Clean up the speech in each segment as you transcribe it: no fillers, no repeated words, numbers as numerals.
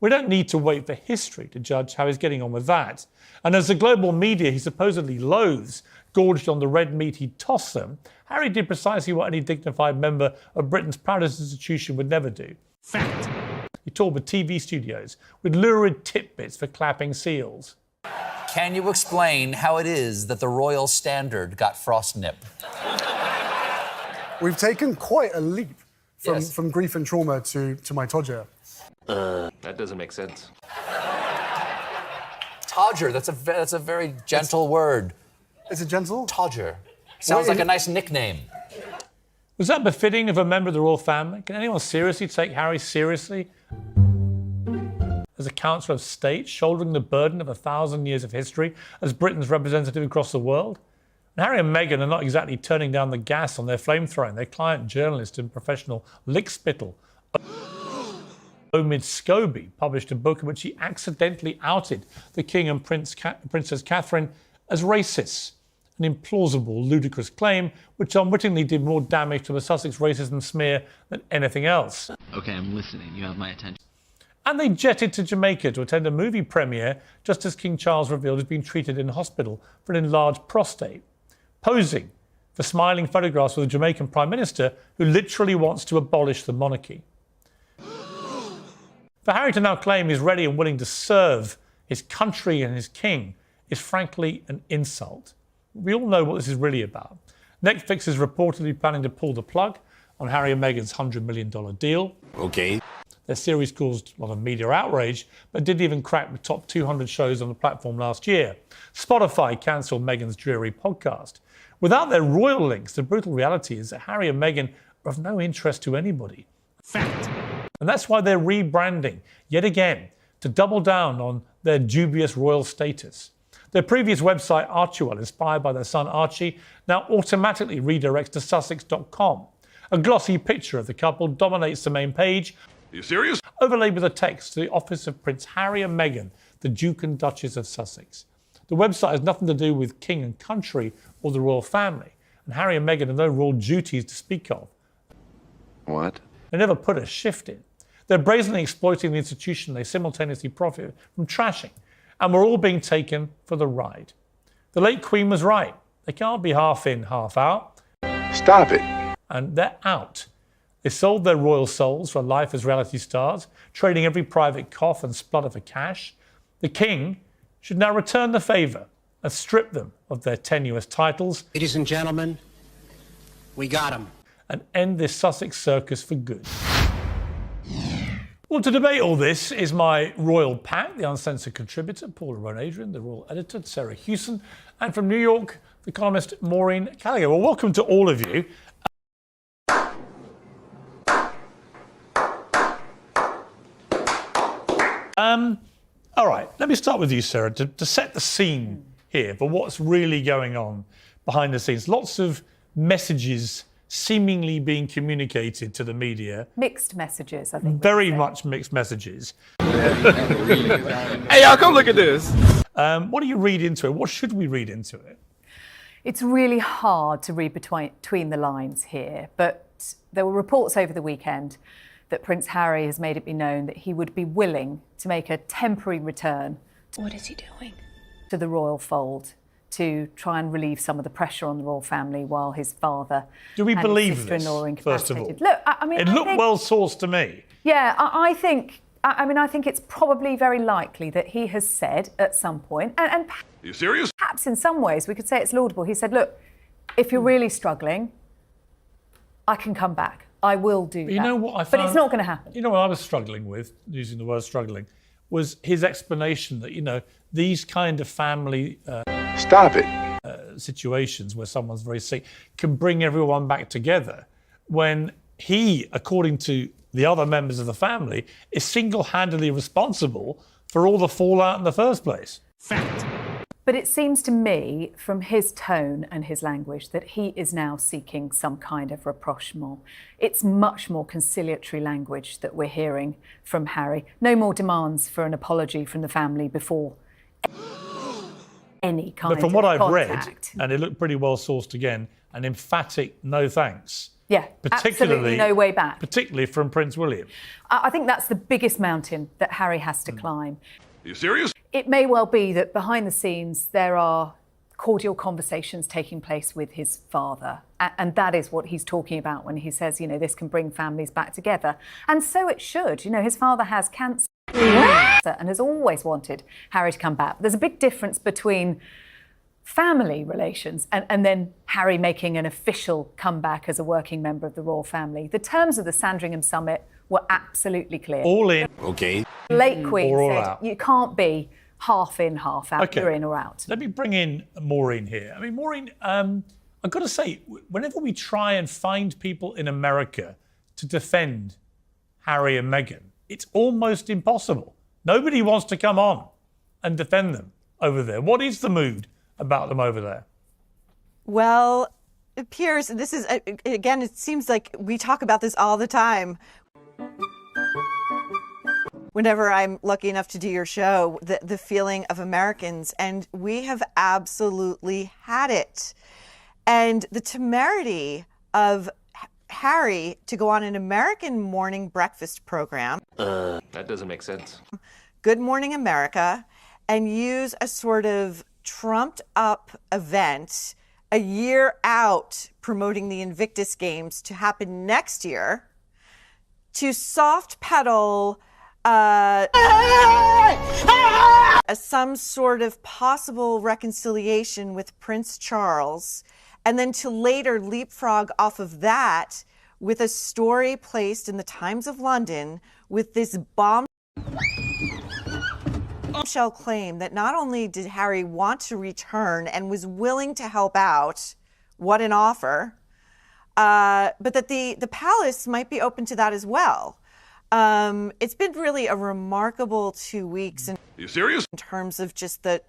We don't need to wait for history to judge how he's getting on with that. And as the global media he supposedly loathes gorged on the red meat he'd toss them, Harry did precisely what any dignified member of Britain's proudest institution would never do. Fact. He toured with TV studios with lurid tidbits for clapping seals. Can you explain how it is that the royal standard got frostnip? We've taken quite a leap from grief and trauma to my Todger. That doesn't make sense. Todger, that's a very gentle word. Is it gentle? Todger. Sounds like a nice nickname. Was that befitting of a member of the royal family? Can anyone seriously take Harry seriously as a counsellor of state, shouldering the burden of 1,000 years of history as Britain's representative across the world? And Harry and Meghan are not exactly turning down the gas on their flamethrowing. Their client, journalist and professional lickspittle, Omid Scobie, published a book in which he accidentally outed the King and Princess Catherine as racists. An implausible, ludicrous claim which unwittingly did more damage to the Sussex racism smear than anything else. OK, I'm listening. You have my attention. And they jetted to Jamaica to attend a movie premiere just as King Charles revealed he'd been treated in hospital for an enlarged prostate, posing for smiling photographs with a Jamaican Prime Minister who literally wants to abolish the monarchy. For Harry to now claim he's ready and willing to serve his country and his king is frankly an insult. We all know what this is really about. Netflix is reportedly planning to pull the plug on Harry and Meghan's $100 million deal. Okay. Their series caused a lot of media outrage, but didn't even crack the top 200 shows on the platform last year. Spotify cancelled Meghan's dreary podcast. Without their royal links, the brutal reality is that Harry and Meghan are of no interest to anybody. Fact. And that's why they're rebranding, yet again, to double down on their dubious royal status. Their previous website, Archewell, inspired by their son Archie, now automatically redirects to sussex.com. A glossy picture of the couple dominates the main page. Are you serious? Overlaid with a text to the office of Prince Harry and Meghan, the Duke and Duchess of Sussex. The website has nothing to do with king and country or the royal family, and Harry and Meghan have no royal duties to speak of. What? They never put a shift in. They're brazenly exploiting the institution they simultaneously profit from trashing, and we're all being taken for the ride. The late Queen was right. They can't be half in, half out. Stop it. And they're out. They sold their royal souls for life as reality stars, trading every private cough and splutter for cash. The King should now return the favour and strip them of their tenuous titles. Ladies and gentlemen, we got him. And end this Sussex circus for good. Well, to debate all this is my royal pack, the uncensored contributor, Paula Rowan-Adrian, the royal editor, Sarah Hewson, and from New York, the columnist Maureen Gallagher. Well, welcome to all of you. All right, let me start with you, Sarah, to set the scene here for what's really going on behind the scenes. Lots of messages seemingly being communicated to the media. Mixed messages, I think. Very much mixed messages. Hey, y'all, come look at this. What do you read into it? What should we read into it? It's really hard to read between the lines here, but there were reports over the weekend that Prince Harry has made it be known that he would be willing to make a temporary return. What is he doing? To the royal fold, to try and relieve some of the pressure on the royal family while his father Do we and believe his sister-in-law this, first of all? Look, I mean, it looked well sourced to me. Yeah, I think it's probably very likely that he has said at some point, and Are you serious? perhaps in some ways we could say it's laudable. He said, look, if you're really struggling, I can come back. I will do that. You know what I found? But it's not going to happen. You know what I was struggling with, using the word struggling, was his explanation that, these kind of family Stop it. situations where someone's very sick can bring everyone back together when he, according to the other members of the family, is single-handedly responsible for all the fallout in the first place. Fact. But it seems to me, from his tone and his language, that he is now seeking some kind of rapprochement. It's much more conciliatory language that we're hearing from Harry. No more demands for an apology from the family before any kind of But from what I've read, contact. and it looked pretty well sourced again, an emphatic no thanks Yeah, absolutely no way back. Particularly from Prince William. I think that's the biggest mountain that Harry has to climb. Are you serious? It may well be that behind the scenes there are cordial conversations taking place with his father. And that is what he's talking about when he says, this can bring families back together. And so it should. His father has cancer and has always wanted Harry to come back. But there's a big difference between family relations and then Harry making an official comeback as a working member of the royal family. The terms of the Sandringham summit were absolutely clear. All in. Okay. Late Queen Or all said out. You can't be half in, half out. Okay. You're in or out. Let me bring in Maureen here. I mean, Maureen, I've got to say, whenever we try and find people in America to defend Harry and Meghan, it's almost impossible. Nobody wants to come on and defend them over there. What is the mood about them over there? Well, Piers, this is, again, it seems like we talk about this all the time. Whenever I'm lucky enough to do your show, the feeling of Americans, and we have absolutely had it. And the temerity of Harry to go on an American morning breakfast program. That doesn't make sense. Good Morning America, and use a sort of trumped up event a year out promoting the Invictus Games to happen next year to soft pedal some sort of possible reconciliation with Prince Charles, and then to later leapfrog off of that with a story placed in the Times of London with this bombshell claim that not only did Harry want to return and was willing to help out, what an offer, but that the palace might be open to that as well. It's been really a remarkable 2 weeks Are you serious? in terms of just the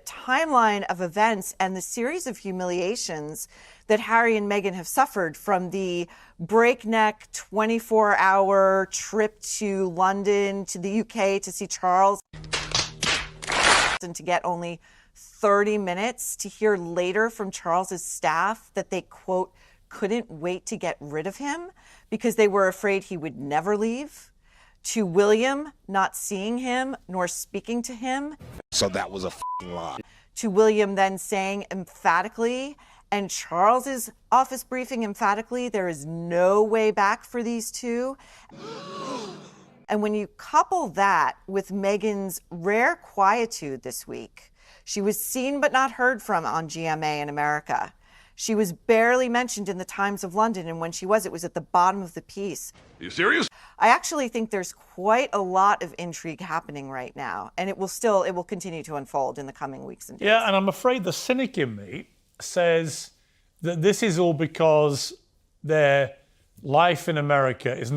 timeline of events and the series of humiliations that Harry and Meghan have suffered, from the breakneck 24-hour trip to London to the UK to see Charles, and to get only 30 minutes, to hear later from Charles's staff that they, quote, couldn't wait to get rid of him because they were afraid he would never leave, to William not seeing him nor speaking to him. So that was a lie. To William then saying emphatically, and Charles's office briefing emphatically, there is no way back for these two. And when you couple that with Meghan's rare quietude this week, she was seen but not heard from on GMA in America. She was barely mentioned in the Times of London, and when she was, it was at the bottom of the piece. Are you serious? I actually think there's quite a lot of intrigue happening right now, and it will continue to unfold in the coming weeks and days. Yeah, and I'm afraid the cynic in me says that this is all because their life in America is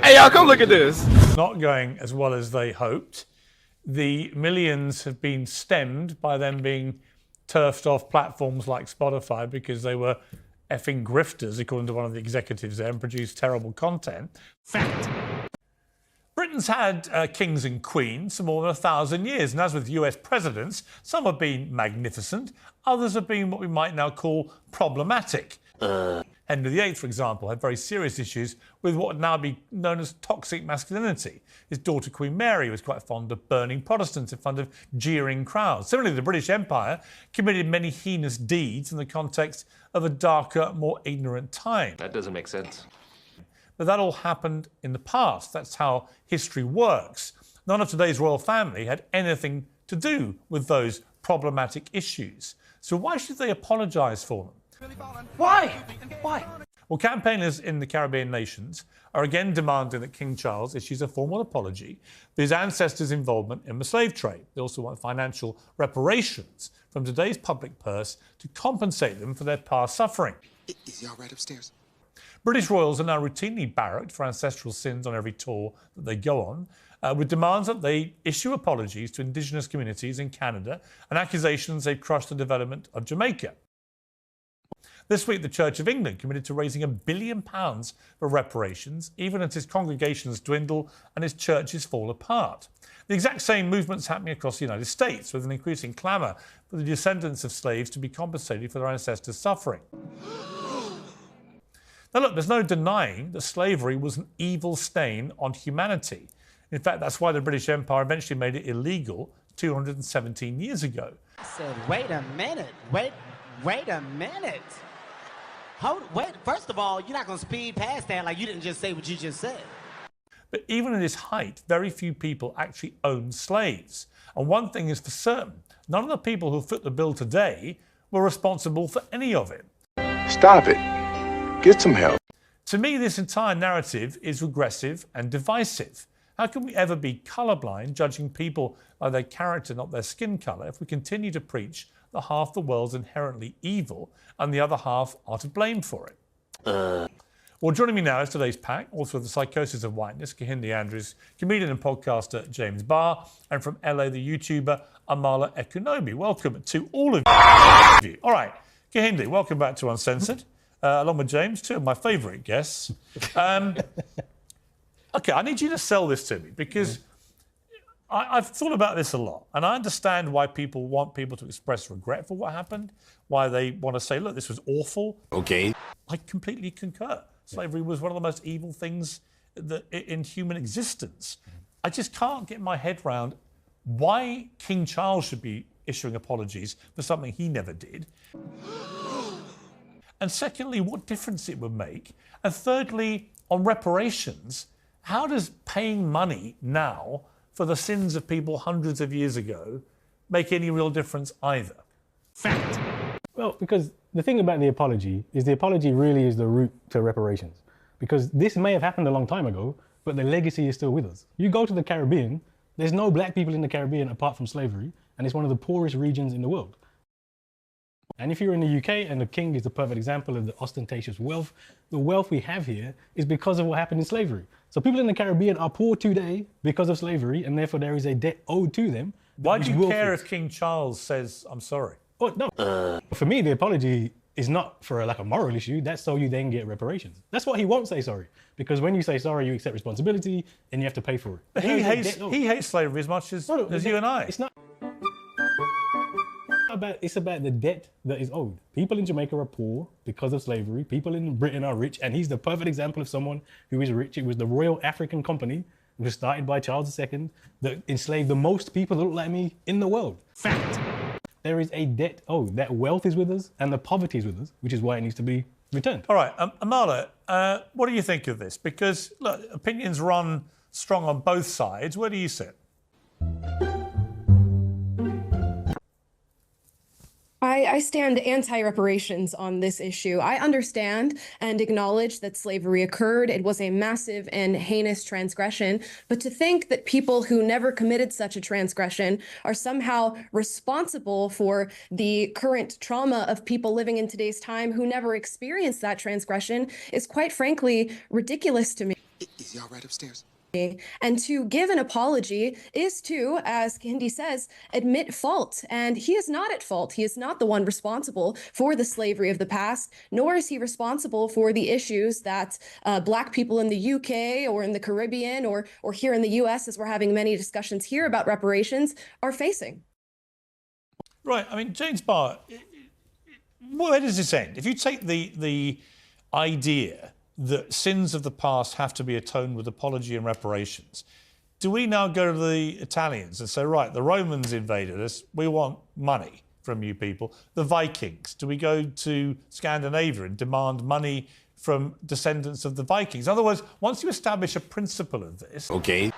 Hey, y'all, come look at this. not going as well as they hoped. The millions have been stemmed by them being turfed off platforms like Spotify because they were effing grifters, according to one of the executives there, and produced terrible content. Fact. Britain's had kings and queens for more than 1,000 years, and as with US presidents, some have been magnificent, others have been what we might now call problematic. Henry VIII, for example, had very serious issues with what would now be known as toxic masculinity. His daughter, Queen Mary, was quite fond of burning Protestants in front of jeering crowds. Similarly, the British Empire committed many heinous deeds in the context of a darker, more ignorant time. That doesn't make sense. But that all happened in the past. That's how history works. None of today's royal family had anything to do with those problematic issues. So why should they apologise for them? Why? Why? Well, campaigners in the Caribbean nations are again demanding that King Charles issues a formal apology for his ancestors' involvement in the slave trade. They also want financial reparations from today's public purse to compensate them for their past suffering. Is he all right upstairs? British royals are now routinely barracked for ancestral sins on every tour that they go on, with demands that they issue apologies to Indigenous communities in Canada and accusations they've crushed the development of Jamaica. This week, the Church of England committed to raising £1 billion for reparations, even as his congregations dwindle and his churches fall apart. The exact same movement's happening across the United States, with an increasing clamour for the descendants of slaves to be compensated for their ancestors' suffering. Now, look, there's no denying that slavery was an evil stain on humanity. In fact, that's why the British Empire eventually made it illegal 217 years ago. I said, wait a minute. Wait a minute. Wait, first of all, you're not going to speed past that like you didn't just say what you just said. But even at its height, very few people actually owned slaves. And one thing is for certain, none of the people who foot the bill today were responsible for any of it. Stop it. Get some help. To me, this entire narrative is regressive and divisive. How can we ever be colourblind, judging people by their character, not their skin colour, if we continue to preach that half the world's inherently evil and the other half are to blame for it? Well, joining me now is today's pack, author of The Psychosis of Whiteness, Kehinde Andrews, comedian and podcaster James Barr, and from LA, the YouTuber Amala Ekunobi. Welcome to all of you. All right, Kehinde, welcome back to Uncensored, along with James, two of my favourite guests. Okay, I need you to sell this to me because I've thought about this a lot, and I understand why people want people to express regret for what happened, why they want to say, look, this was awful. Okay. I completely concur. Slavery was one of the most evil things in human existence. I just can't get my head around why King Charles should be issuing apologies for something he never did. And secondly, what difference it would make. And thirdly, on reparations, how does paying money now for the sins of people hundreds of years ago make any real difference either? Fact. Well, because the thing about the apology really is the route to reparations. Because this may have happened a long time ago, but the legacy is still with us. You go to the Caribbean, there's no black people in the Caribbean apart from slavery, and it's one of the poorest regions in the world. And if you're in the UK, and the king is the perfect example of the ostentatious wealth, the wealth we have here is because of what happened in slavery. So people in the Caribbean are poor today because of slavery, and therefore there is a debt owed to them. Why do you care if King Charles says, I'm sorry? Oh, no. For me, the apology is not for a moral issue. That's so you then get reparations. That's why he won't say sorry. Because when you say sorry, you accept responsibility and you have to pay for it. But he hates slavery as much as you and I. It's not about, it's about the debt that is owed. People in Jamaica are poor because of slavery. People in Britain are rich. And he's the perfect example of someone who is rich. It was the Royal African Company, which was started by Charles II, that enslaved the most people that look like me in the world. Fact. There is a debt owed. That wealth is with us and the poverty is with us, which is why it needs to be returned. All right, Amala, what do you think of this? Because, look, opinions run strong on both sides. Where do you sit? I stand anti-reparations on this issue. I understand and acknowledge that slavery occurred. It was a massive and heinous transgression. But to think that people who never committed such a transgression are somehow responsible for the current trauma of people living in today's time who never experienced that transgression is quite frankly ridiculous to me. Is he all right upstairs? And to give an apology is to, as Kehinde says, admit fault. And he is not at fault. He is not the one responsible for the slavery of the past, nor is he responsible for the issues that Black people in the UK or in the Caribbean or here in the US, as we're having many discussions here about reparations, are facing. Right. I mean, James Barr, where does this end? If you take the idea that sins of the past have to be atoned with apology and reparations, do we now go to the Italians and say, right, the Romans invaded us, we want money from you people? The Vikings, do we go to Scandinavia and demand money from descendants of the Vikings? In other words, once you establish a principle of this, Okay.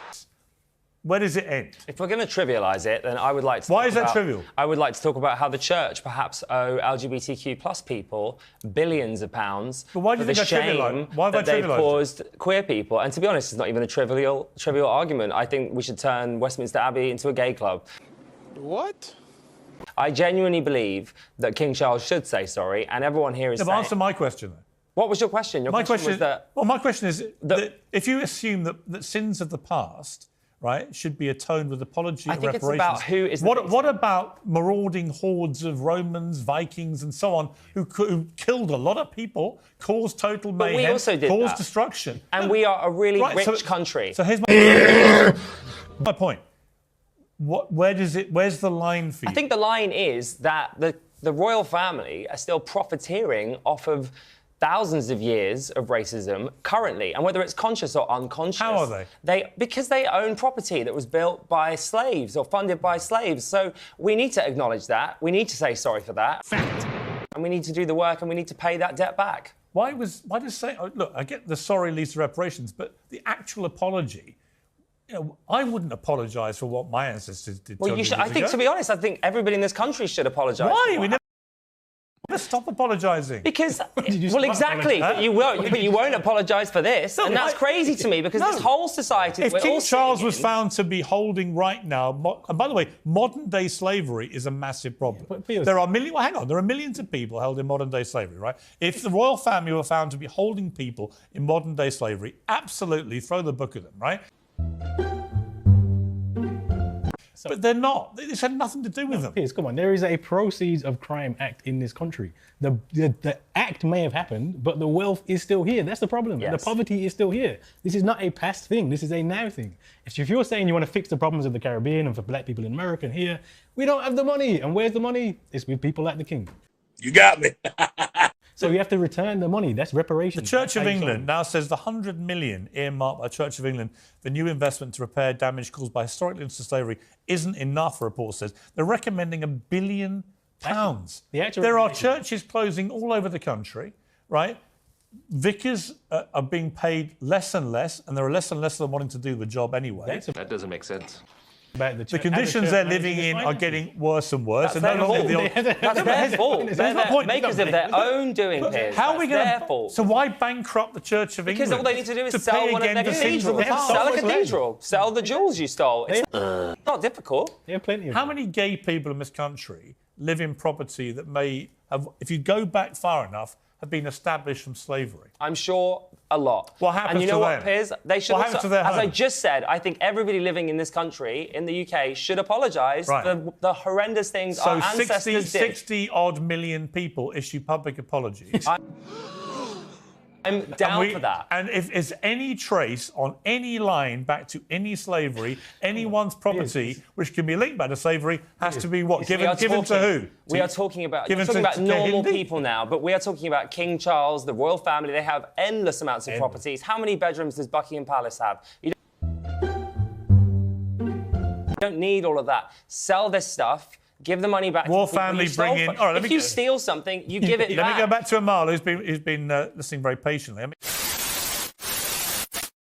where does it end? If we're going to trivialise it, then I would like to Why is that trivial? I would like to talk about how the church perhaps owe LGBTQ plus people billions of pounds But why do you for think the I trivialise? shame Why have I that they've trivialised it? caused queer people. And to be honest, it's not even a trivial argument. I think we should turn Westminster Abbey into a gay club. What? I genuinely believe that King Charles should say sorry, and everyone here is No, but saying... answer my question, though. What was your question? Your question was that... Well, my question is that if you assume that sins of the past, right, should be atoned with apology and reparations. I think it's about who is the What about marauding hordes of Romans, Vikings, and so on, who killed a lot of people, caused total mayhem, we also did caused that. destruction? And we are a really rich country. So here's my point. Where's the line for you? I think the line is that the royal family are still profiteering off of thousands of years of racism currently, and whether it's conscious or unconscious. How are they? Because they own property that was built by slaves or funded by slaves. So we need to acknowledge that. We need to say sorry for that. Fact. And we need to do the work, and we need to pay that debt back. Why does say? Look, I get the sorry leads to reparations, but the actual apology. You know, I wouldn't apologise for what my ancestors did. Well, you should. I think, to be honest, I think everybody in this country should apologise. Why? We never stop apologising. Because, well, exactly. But you won't apologise for this, and that's crazy to me because this whole society. If King Charles was found to be holding right now, and by the way, modern-day slavery is a massive problem. There are millions of people held in modern-day slavery, right? If the royal family were found to be holding people in modern-day slavery, absolutely throw the book at them, right? But they're not. This had nothing to do with them. Piers, come on. There is a Proceeds of Crime Act in this country. The act may have happened, but the wealth is still here. That's the problem. Yes. And the poverty is still here. This is not a past thing. This is a now thing. If you're saying you want to fix the problems of the Caribbean and for black people in America and here, we don't have the money. And where's the money? It's with people like the king. You got me. So you have to return the money. That's reparations. The Church of England now says the 100 million earmarked by Church of England for new investment to repair damage caused by historic links to slavery isn't enough, the report says. They're recommending £1 billion. There are churches closing all over the country, right? Vicars are being paid less and less, and there are less and less of them wanting to do the job anyway. That doesn't make sense. The conditions they're living in are getting worse and worse. That's their fault. They're makers of their own doing, Piers. How are we going to... So why bankrupt the Church of England? Because all they need to do is sell one of their cathedrals. Sell a cathedral. Sell the jewels you stole. It's not difficult. They have plenty of How many gay people in this country live in property that may have, if you go back far enough, have been established from slavery? I'm sure a lot. What happens and you know to what, them? Piers? They should What also, happens to their as I home? just said, I think everybody living in this country, in the UK, should apologise for the horrendous things our ancestors did. 60-odd million people issue public apologies. I'm down for that. And if there's any trace on any line back to any slavery, anyone's property, which can be linked back to slavery, has to be what? Given to who? We are talking about, Given you're talking to about normal Hindi? people now, but we are talking about King Charles, the royal family. They have endless amounts of properties. How many bedrooms does Buckingham Palace have? You don't need all of that. Sell this stuff. Give the money back Royal to the people family you stole bring in... from. All right, if you steal something, you give it back. Let me go back to Amal, who's been listening very patiently.